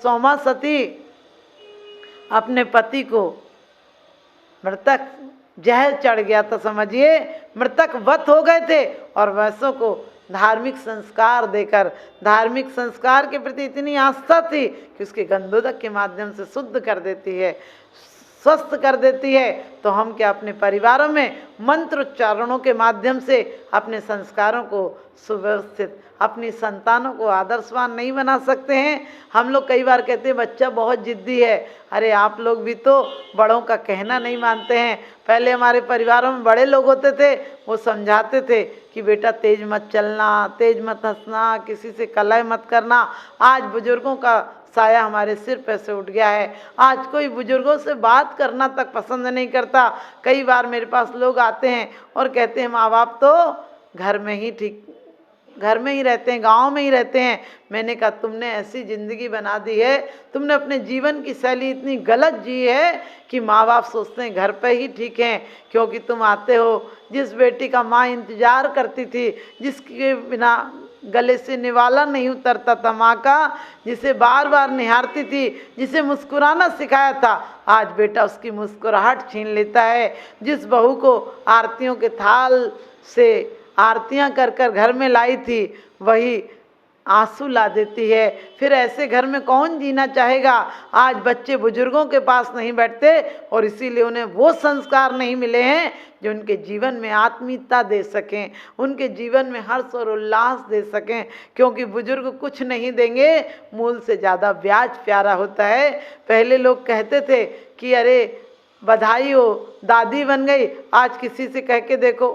सोमा सती अपने पति को मृतक जहर चढ़ गया तो समझिए मृतक वत हो गए थे, और वैसों को धार्मिक संस्कार देकर, धार्मिक संस्कार के प्रति इतनी आस्था थी कि उसके गंधोदक के माध्यम से शुद्ध कर देती है, स्वस्थ कर देती है। तो हम क्या अपने परिवारों में मंत्र उच्चारणों के माध्यम से अपने संस्कारों को सुव्यवस्थित, अपनी संतानों को आदर्शवान नहीं बना सकते हैं? हम लोग कई बार कहते हैं बच्चा बहुत जिद्दी है। अरे आप लोग भी तो बड़ों का कहना नहीं मानते हैं। पहले हमारे परिवारों में बड़े लोग होते थे, वो समझाते थे कि बेटा तेज मत चलना, तेज मत हंसना, किसी से कलह मत करना। आज बुजुर्गों का साया हमारे सिर पे से उठ गया है। आज कोई बुजुर्गों से बात करना तक पसंद नहीं करता। कई बार मेरे पास लोग आते हैं और कहते हैं माँ बाप तो घर में ही ठीक, घर में ही रहते हैं, गांव में ही रहते हैं। मैंने कहा तुमने ऐसी ज़िंदगी बना दी है, तुमने अपने जीवन की शैली इतनी गलत जी है कि माँ बाप सोचते हैं घर पे ही ठीक हैं, क्योंकि तुम आते हो। जिस बेटी का माँ इंतज़ार करती थी, जिसके बिना गले से निवाला नहीं उतरता था माँ का, जिसे बार बार निहारती थी, जिसे मुस्कुराना सिखाया था, आज बेटा उसकी मुस्कुराहट छीन लेता है। जिस बहू को आरतियों के थाल से आरतियां कर कर घर में लाई थी, वही आंसू ला देती है। फिर ऐसे घर में कौन जीना चाहेगा? आज बच्चे बुजुर्गों के पास नहीं बैठते और इसीलिए उन्हें वो संस्कार नहीं मिले हैं जो उनके जीवन में आत्मीयता दे सकें, उनके जीवन में हर्ष और उल्लास दे सकें। क्योंकि बुजुर्ग कुछ नहीं देंगे, मूल से ज़्यादा ब्याज प्यारा होता है। पहले लोग कहते थे कि अरे बधाई हो दादी बन गई, आज किसी से कह के देखो।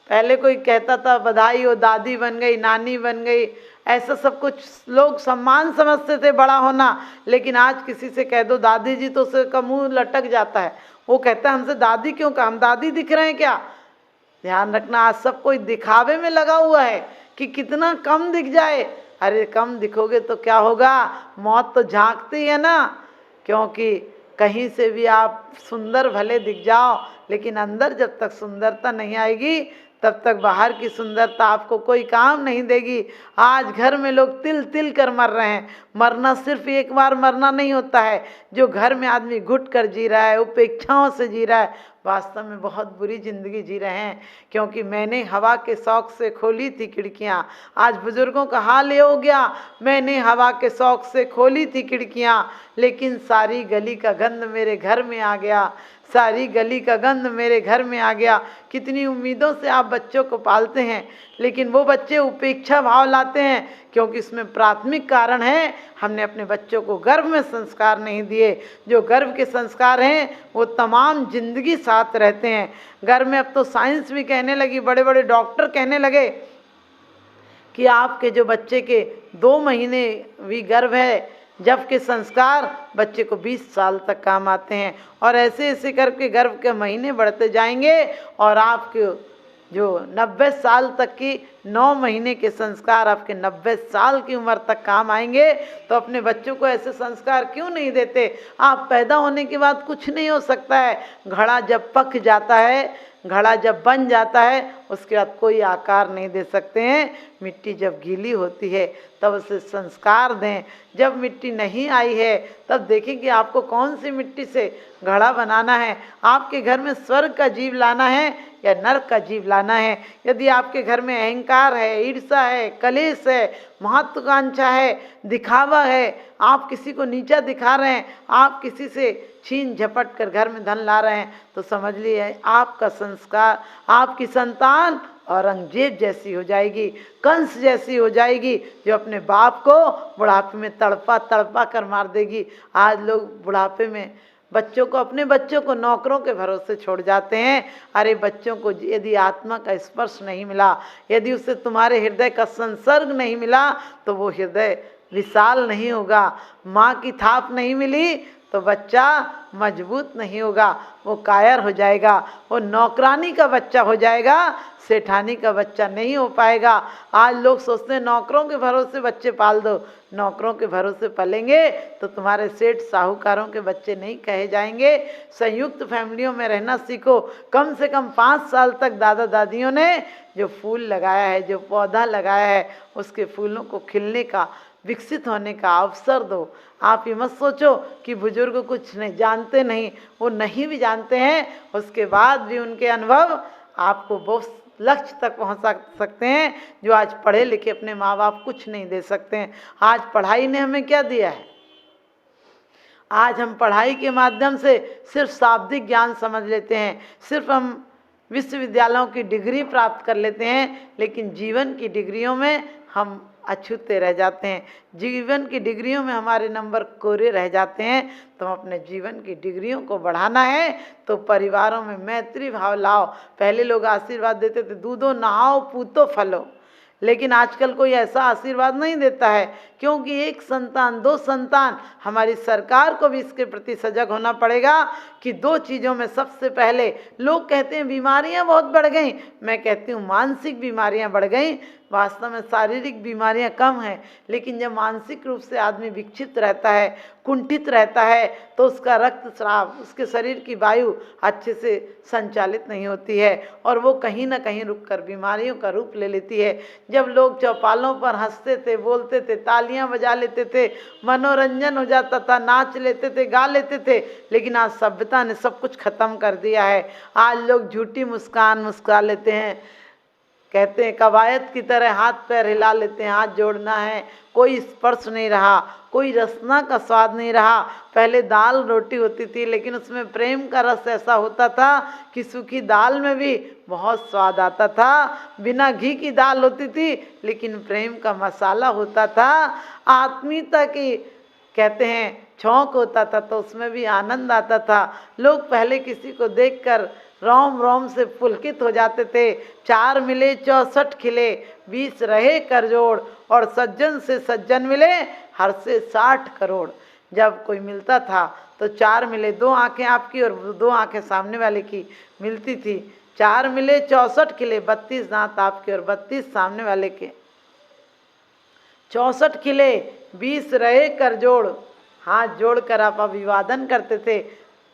पहले कोई कहता था बधाई हो दादी बन गई, नानी बन गई, ऐसा सब कुछ लोग सम्मान समझते थे बड़ा होना। लेकिन आज किसी से कह दो दादी जी तो उसका मुंह लटक जाता है। वो कहता है हमसे दादी क्यों कहा, हम दादी दिख रहे हैं क्या? ध्यान रखना, आज सब कोई दिखावे में लगा हुआ है कि कितना कम दिख जाए। अरे कम दिखोगे तो क्या होगा, मौत तो झांकती है ना। क्योंकि कहीं से भी आप सुंदर भले दिख जाओ, लेकिन अंदर जब तक सुंदरता नहीं आएगी तब तक बाहर की सुंदरता आपको कोई काम नहीं देगी। आज घर में लोग तिल तिल कर मर रहे हैं। मरना सिर्फ एक बार मरना नहीं होता है। जो घर में आदमी घुट कर जी रहा है, उपेक्षाओं से जी रहा है, वास्तव में बहुत बुरी जिंदगी जी रहे हैं। क्योंकि मैंने हवा के शौक से खोली थी खिड़कियाँ, आज बुजुर्गों का हाल ये हो गया। मैंने हवा के शौक से खोली थी खिड़कियाँ, लेकिन सारी गली का गंध मेरे घर में आ गया, सारी गली का गंध मेरे घर में आ गया। कितनी उम्मीदों से आप बच्चों को पालते हैं, लेकिन वो बच्चे उपेक्षा भाव लाते हैं, क्योंकि इसमें प्राथमिक कारण है हमने अपने बच्चों को गर्भ में संस्कार नहीं दिए। जो गर्भ के संस्कार हैं वो तमाम जिंदगी साथ रहते हैं। गर्भ में अब तो साइंस भी कहने लगी, बड़े बड़े डॉक्टर कहने लगे कि आपके जो बच्चे के 2 महीने भी गर्भ है, जबकि संस्कार बच्चे को 20 साल तक काम आते हैं। और ऐसे ऐसे करके गर्भ के महीने बढ़ते जाएंगे और आपके जो 90 साल तक की 9 महीने के संस्कार आपके 90 साल की उम्र तक काम आएंगे। तो अपने बच्चों को ऐसे संस्कार क्यों नहीं देते? आप पैदा होने के बाद कुछ नहीं हो सकता है। घड़ा जब पक जाता है, घड़ा जब बन जाता है, उसके बाद कोई आकार नहीं दे सकते हैं। मिट्टी जब गीली होती है तब उसे संस्कार दें। जब मिट्टी नहीं आई है तब देखें कि आपको कौन सी मिट्टी से घड़ा बनाना है। आपके घर में स्वर्ग का जीव लाना है या नरक का जीव लाना है। यदि आपके घर में अहंकार है, ईर्ष्या है, कलेश है, महत्वाकांक्षा है, दिखावा है, आप किसी को नीचा दिखा रहे हैं, आप किसी से छीन झपट कर घर में धन ला रहे हैं, तो समझ लीजिए आपका संस्कार, आपकी संतान औरंगजेब जैसी हो जाएगी, कंस जैसी हो जाएगी, जो अपने बाप को बुढ़ापे में तड़पा तड़पा कर मार देगी। आज लोग बुढ़ापे में बच्चों को, अपने बच्चों को नौकरों के भरोसे छोड़ जाते हैं। अरे बच्चों को यदि आत्मा का स्पर्श नहीं मिला, यदि उसे तुम्हारे हृदय का संसर्ग नहीं मिला, तो वो हृदय विशाल नहीं होगा। माँ की थाप नहीं मिली तो बच्चा मजबूत नहीं होगा, वो कायर हो जाएगा, वो नौकरानी का बच्चा हो जाएगा, सेठानी का बच्चा नहीं हो पाएगा। आज लोग सोचते हैं नौकरों के भरोसे बच्चे पाल दो। नौकरों के भरोसे पलेंगे तो तुम्हारे सेठ साहूकारों के बच्चे नहीं कहे जाएंगे। संयुक्त फैमिलियों में रहना सीखो। कम से कम 5 साल तक दादा दादियों ने जो फूल लगाया है, जो पौधा लगाया है, उसके फूलों को खिलने का विकसित होने का अवसर दो। आप ये मत सोचो कि बुजुर्ग कुछ नहीं जानते, नहीं, वो नहीं भी जानते हैं, उसके बाद भी उनके अनुभव आपको बहुत लक्ष्य तक पहुंचा सकते हैं, जो आज पढ़े लिखे अपने माँ बाप कुछ नहीं दे सकते हैं। आज पढ़ाई ने हमें क्या दिया है? आज हम पढ़ाई के माध्यम से सिर्फ शाब्दिक ज्ञान समझ लेते हैं, सिर्फ हम विश्वविद्यालयों की डिग्री प्राप्त कर लेते हैं, लेकिन जीवन की डिग्रियों में हम अछूते रह जाते हैं। जीवन की डिग्रियों में हमारे नंबर कोरे रह जाते हैं। तो अपने जीवन की डिग्रियों को बढ़ाना है तो परिवारों में मैत्री भाव लाओ। पहले लोग आशीर्वाद देते थे, दूधो नहाओ पूतो फलो, लेकिन आजकल कोई ऐसा आशीर्वाद नहीं देता है, क्योंकि एक संतान, दो संतान। हमारी सरकार को भी इसके प्रति सजग होना पड़ेगा कि दो चीज़ों में सबसे पहले, लोग कहते हैं बीमारियां बहुत बढ़ गई, मैं कहती हूँ मानसिक बीमारियां बढ़ गई। वास्तव में शारीरिक बीमारियां कम हैं, लेकिन जब मानसिक रूप से आदमी विक्षिप्त रहता है, कुंठित रहता है, तो उसका रक्तस्राव, उसके शरीर की वायु अच्छे से संचालित नहीं होती है और वो कहीं ना कहीं रुककर बीमारियों का रूप ले लेती है। जब लोग चौपालों पर हंसते थे, बोलते थे, तालियां बजा लेते थे, मनोरंजन हो जाता था, नाच लेते थे, गा लेते थे, लेकिन आज सभ्यता ने सब कुछ खत्म कर दिया है। आज लोग झूठी मुस्कान मुस्कुरा लेते हैं, कहते हैं कवायद की तरह हाथ पैर हिला लेते हैं, हाथ जोड़ना है, कोई स्पर्श नहीं रहा, कोई रसना का स्वाद नहीं रहा। पहले दाल रोटी होती थी, लेकिन उसमें प्रेम का रस ऐसा होता था कि सूखी दाल में भी बहुत स्वाद आता था। बिना घी की दाल होती थी, लेकिन प्रेम का मसाला होता था। आत्मीयता की कहते हैं छौंक होता था, तो उसमें भी आनंद आता था। लोग पहले किसी को देखकर रोम रोम से पुलकित हो जाते थे। 4 मिले 64 खिले, 20 रहे कर जोड़, और सज्जन से सज्जन मिले हर से 60 करोड़। जब कोई मिलता था तो 4 मिले, 2 आंखें आपकी और 2 आंखें सामने वाले की मिलती थी। 4 मिले 64 खिले, 32 दांत आपके और 32 सामने वाले के। 64 खिले, 20 रहे कर जोड़, हाथ जोड़कर आप अभिवादन करते थे।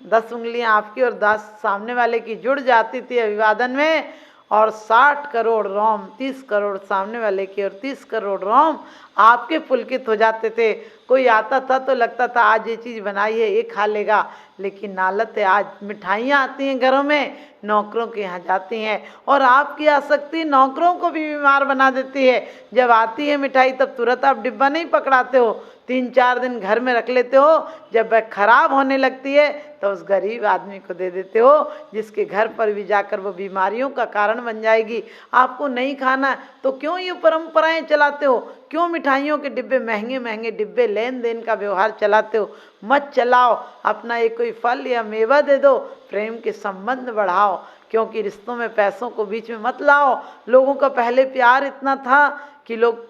10 उंगलियां आपकी और 10 सामने वाले की जुड़ जाती थी अभिवादन में, और 60 करोड़ रोम, 30 करोड़ सामने वाले की और 30 करोड़ रोम आपके पुलकित हो जाते थे। कोई आता था तो लगता था आज ये चीज़ बनाई है, ये खा लेगा, लेकिन नालत है, आज मिठाइयाँ आती हैं घरों में, नौकरों के यहाँ जाती हैं, और आपकी आसक्ति नौकरों को भी बीमार बना देती है। जब आती है मिठाई तब तुरंत आप डिब्बा नहीं पकड़ाते हो, 3-4 दिन घर में रख लेते हो। जब वह खराब होने लगती है तो उस गरीब आदमी को दे देते हो, जिसके घर पर भी जाकर वो बीमारियों का कारण बन जाएगी। आपको नहीं खाना तो क्यों ये परंपराएं चलाते हो? क्यों मिठाइयों के डिब्बे, महंगे महंगे डिब्बे, लेन देन का व्यवहार चलाते हो? मत चलाओ। अपना एक कोई फल या मेवा दे दो, प्रेम के संबंध बढ़ाओ, क्योंकि रिश्तों में पैसों को बीच में मत लाओ। लोगों का पहले प्यार इतना था कि लोग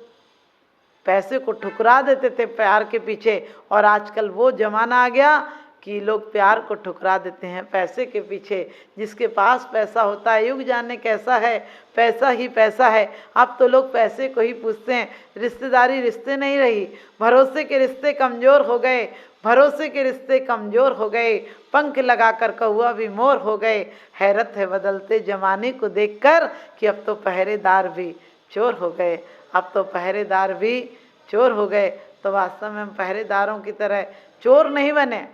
पैसे को ठुकरा देते थे प्यार के पीछे, और आजकल वो जमाना आ गया कि लोग प्यार को ठुकरा देते हैं पैसे के पीछे। जिसके पास पैसा होता है, युग जाने कैसा है, पैसा ही पैसा है। अब तो लोग पैसे को ही पूछते हैं। रिश्तेदारी रिश्ते नहीं रही, भरोसे के रिश्ते कमज़ोर हो गए, भरोसे के रिश्ते कमज़ोर हो गए, पंख लगाकर कौवा भी मोर हो गए। हैरत है बदलते ज़माने को देखकर कि अब तो पहरेदार भी चोर हो गए, अब तो पहरेदार भी चोर हो गए। तो वास्तव में हम पहरेदारों की तरह चोर नहीं बने,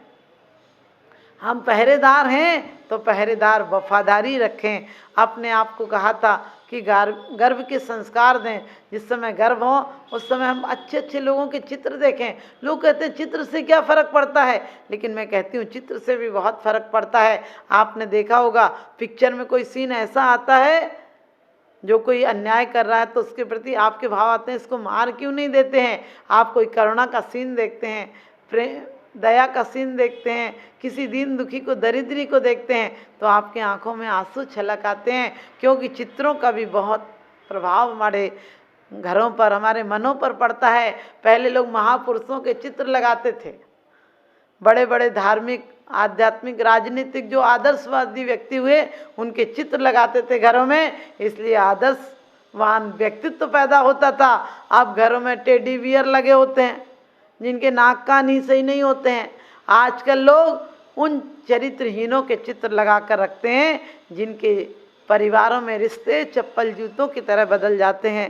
हम पहरेदार हैं तो पहरेदार वफादारी रखें। अपने आप को कहा था कि गर्भ के संस्कार दें। जिस समय गर्भ हो उस समय हम अच्छे अच्छे लोगों के चित्र देखें। लोग कहते हैं चित्र से क्या फ़र्क पड़ता है, लेकिन मैं कहती हूँ चित्र से भी बहुत फ़र्क पड़ता है। आपने देखा होगा पिक्चर में कोई सीन ऐसा आता है जो कोई अन्याय कर रहा है तो उसके प्रति आपके भाव आते हैं, इसको मार क्यों नहीं देते हैं। आप कोई करुणा का सीन देखते हैं, प्रेम दया का सीन देखते हैं, किसी दीन दुखी को, दरिद्री को देखते हैं, तो आपके आंखों में आंसू छलक आते हैं, क्योंकि चित्रों का भी बहुत प्रभाव हमारे घरों पर, हमारे मनों पर पड़ता है। पहले लोग महापुरुषों के चित्र लगाते थे, बड़े बड़े धार्मिक, आध्यात्मिक, राजनीतिक जो आदर्शवादी व्यक्ति हुए उनके चित्र लगाते थे घरों में, इसलिए आदर्शवान व्यक्तित्व पैदा होता था। अब घरों में टेडी बियर लगे होते हैं जिनके नाक कान ही सही नहीं होते हैं। आजकल लोग उन चरित्रहीनों के चित्र लगा कर रखते हैं जिनके परिवारों में रिश्ते चप्पल जूतों की तरह बदल जाते हैं।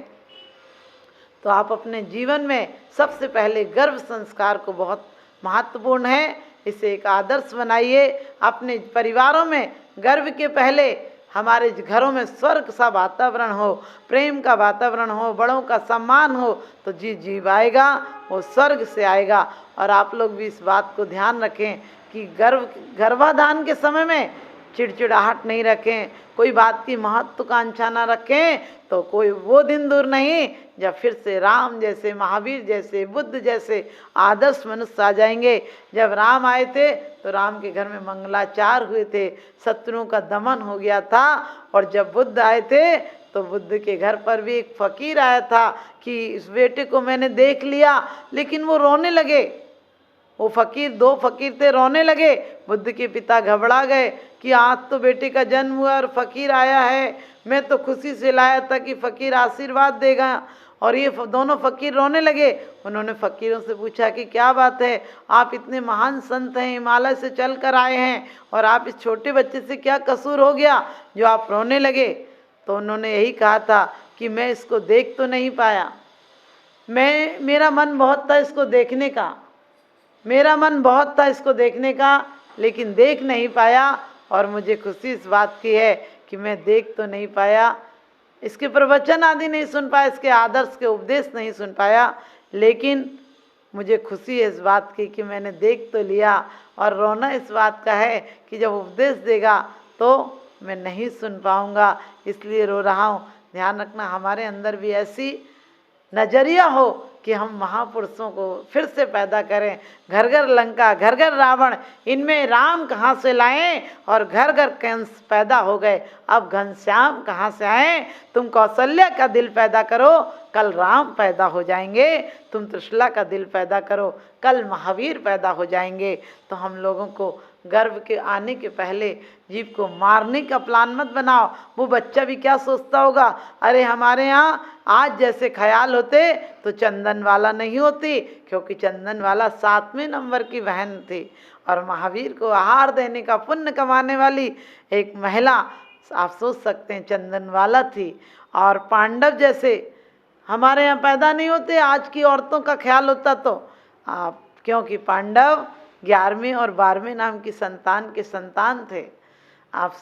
तो आप अपने जीवन में सबसे पहले गर्भ संस्कार को बहुत महत्वपूर्ण है, इसे एक आदर्श बनाइए। अपने परिवारों में गर्भ के पहले हमारे घरों में स्वर्ग सा वातावरण हो, प्रेम का वातावरण हो, बड़ों का सम्मान हो, तो जीव आएगा, वो स्वर्ग से आएगा। और आप लोग भी इस बात को ध्यान रखें कि गर्भाधान के समय में चिड़चिड़ाहट नहीं रखें, कोई बात की महत्वाकांक्षा ना रखें, तो कोई वो दिन दूर नहीं जब फिर से राम जैसे, महावीर जैसे, बुद्ध जैसे आदर्श मनुष्य आ जाएंगे। जब राम आए थे तो राम के घर में मंगलाचार हुए थे, शत्रुओं का दमन हो गया था। और जब बुद्ध आए थे तो बुद्ध के घर पर भी एक फकीर आया था कि इस बेटे को मैंने देख लिया, लेकिन वो रोने लगे। वो फकीर, दो फकीर थे, रोने लगे। बुद्ध के पिता घबरा गए कि आज तो बेटे का जन्म हुआ और फकीर आया है, मैं तो खुशी से लाया था कि फकीर आशीर्वाद देगा। और ये दोनों फकीर रोने लगे। उन्होंने फकीरों से पूछा कि क्या बात है, आप इतने महान संत हैं, हिमालय से चल कर आए हैं, और आप इस छोटे बच्चे से क्या कसूर हो गया जो आप रोने लगे? तो उन्होंने यही कहा था कि मैं इसको देख तो नहीं पाया, मेरा मन बहुत था इसको देखने का, मेरा मन बहुत था इसको देखने का, लेकिन देख नहीं पाया। और मुझे खुशी इस बात की है कि मैं देख तो नहीं पाया, इसके प्रवचन आदि नहीं सुन पाया, इसके आदर्श के उपदेश नहीं सुन पाया, लेकिन मुझे खुशी है इस बात की कि मैंने देख तो लिया। और रोना इस बात का है कि जब उपदेश देगा तो मैं नहीं सुन पाऊँगा, इसलिए रो रहा हूँ। ध्यान रखना, हमारे अंदर भी ऐसी नजरिया हो कि हम महापुरुषों को फिर से पैदा करें। घर घर लंका, घर घर रावण, इनमें राम कहाँ से लाएं, और घर घर कंस पैदा हो गए, अब घनश्याम कहाँ से आए? तुम कौशल्या का दिल पैदा करो, कल राम पैदा हो जाएंगे। तुम त्रिशला का दिल पैदा करो, कल महावीर पैदा हो जाएंगे। तो हम लोगों को गर्भ के आने के पहले जीव को मारने का प्लान मत बनाओ। वो बच्चा भी क्या सोचता होगा, अरे हमारे यहाँ आज जैसे ख्याल होते तो चंदन वाला नहीं होती, क्योंकि चंदन वाला 7वें नंबर की बहन थी, और महावीर को आहार देने का पुण्य कमाने वाली एक महिला, आप सोच सकते हैं, चंदन वाला थी। और पांडव जैसे हमारे यहाँ पैदा नहीं होते, आज की औरतों का ख्याल होता तो आप, क्योंकि पांडव 11वें और 12वें नाम की संतान के संतान थे। आप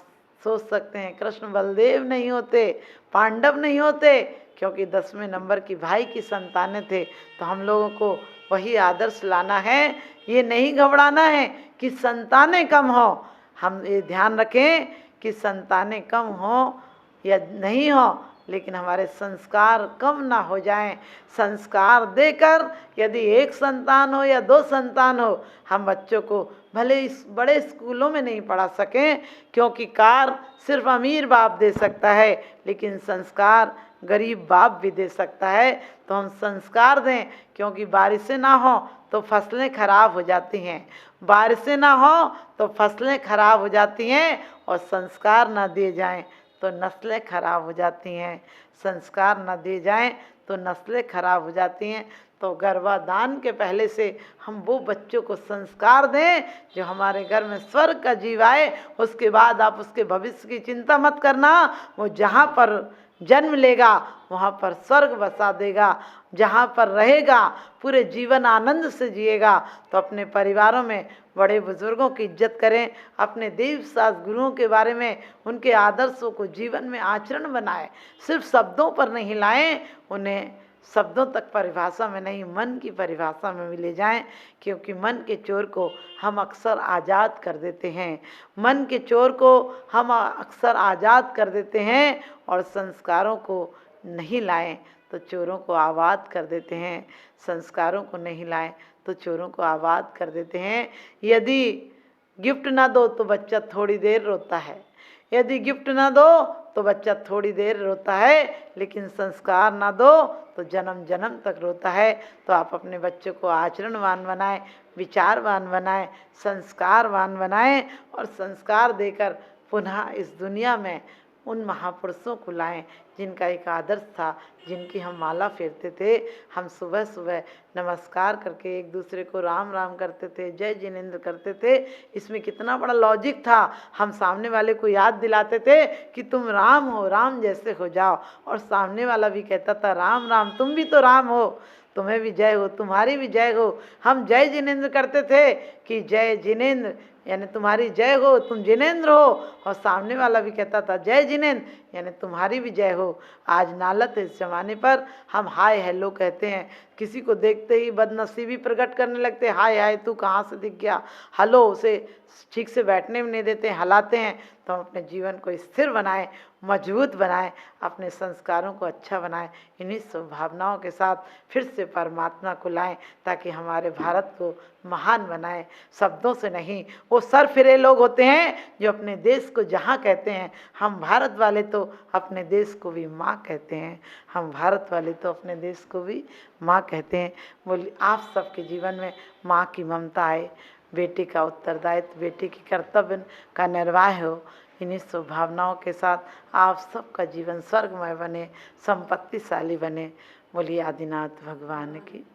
सोच सकते हैं, कृष्ण बलदेव नहीं होते, पांडव नहीं होते, क्योंकि 10वें नंबर की भाई की संतानें थे। तो हम लोगों को वही आदर्श लाना है, ये नहीं घबराना है कि संतानें कम हो। हम ये ध्यान रखें कि संतानें कम हो या नहीं हो, लेकिन हमारे संस्कार कम ना हो जाएं। संस्कार देकर यदि एक संतान हो या 2 संतान हो, हम बच्चों को भले इस बड़े स्कूलों में नहीं पढ़ा सकें, क्योंकि कार सिर्फ अमीर बाप दे सकता है, लेकिन संस्कार गरीब बाप भी दे सकता है। तो हम संस्कार दें, क्योंकि बारिशें ना हो तो फसलें खराब हो जाती हैं, बारिशें ना हो तो फसलें खराब हो जाती हैं, और संस्कार ना दिए जाएं तो नस्लें खराब हो जाती हैं, संस्कार न दिए जाएं तो नस्लें खराब हो जाती हैं। तो गर्भाधान के पहले से हम वो बच्चों को संस्कार दें जो हमारे घर में स्वर्ग का जीव आए। उसके बाद आप उसके भविष्य की चिंता मत करना, वो जहाँ पर जन्म लेगा वहाँ पर स्वर्ग बसा देगा, जहाँ पर रहेगा पूरे जीवन आनंद से जिएगा। तो अपने परिवारों में बड़े बुजुर्गों की इज्जत करें, अपने देव शास्त्र गुरुओं के बारे में, उनके आदर्शों को जीवन में आचरण बनाएं। सिर्फ शब्दों पर नहीं लाएं, उन्हें शब्दों तक परिभाषा में नहीं, मन की परिभाषा में भी ले जाएं, क्योंकि मन के चोर को हम अक्सर आज़ाद कर देते हैं, मन के चोर को हम अक्सर आज़ाद कर देते हैं, और संस्कारों को नहीं लाएं तो चोरों को आबाद कर देते हैं, संस्कारों को नहीं लाएं तो चोरों को आबाद कर देते हैं। यदि गिफ्ट ना दो तो बच्चा थोड़ी देर रोता है, यदि गिफ्ट ना दो तो बच्चा थोड़ी देर रोता है, लेकिन संस्कार ना दो तो जन्म जन्म तक रोता है। तो आप अपने बच्चों को आचरणवान बनाएं, विचारवान बनाएं, संस्कारवान बनाएं, और संस्कार देकर पुनः इस दुनिया में उन महापुरुषों को लाएं जिनका एक आदर्श था, जिनकी हम माला फेरते थे। हम सुबह सुबह नमस्कार करके एक दूसरे को राम राम करते थे, जय जिनेंद्र करते थे। इसमें कितना बड़ा लॉजिक था। हम सामने वाले को याद दिलाते थे कि तुम राम हो, राम जैसे हो जाओ, और सामने वाला भी कहता था राम राम, तुम भी तो राम हो, तुम्हें भी जय हो, तुम्हारी भी जय हो। हम जय जिनेंद्र करते थे कि जय जिनेंद्र, यानी तुम्हारी जय हो, तुम जिनेंद्र हो, और सामने वाला भी कहता था जय जिनेंद्र, यानी तुम्हारी भी जय हो। आज नालत है इस जमाने पर, हम हाय हेलो कहते हैं, किसी को देखते ही बदनसीबी प्रकट करने लगते, हाय हाय तू कहाँ से दिख गया, हलो, उसे ठीक से बैठने में नहीं देते, हलाते हैं। तो हम अपने जीवन को स्थिर बनाएं, मजबूत बनाएं, अपने संस्कारों को अच्छा बनाएं, इन्हीं स्वभावनाओं के साथ फिर से परमात्मा को लाएं, ताकि हमारे भारत को महान बनाएं, शब्दों से नहीं। वो सर फिरे लोग होते हैं जो अपने देश को जहाँ कहते हैं, हम भारत वाले तो अपने देश को भी माँ कहते हैं, हम भारत वाले तो अपने देश को भी माँ कहते हैं। बोलिए आप सबके जीवन में माँ की ममता आए, बेटी का उत्तरदायित्व, बेटी की कर्तव्य का निर्वाह हो। इन्हीं स्वभावनाओं के साथ आप सबका जीवन स्वर्गमय बने, संपत्तिशाली बने। बोलिए आदिनाथ भगवान की।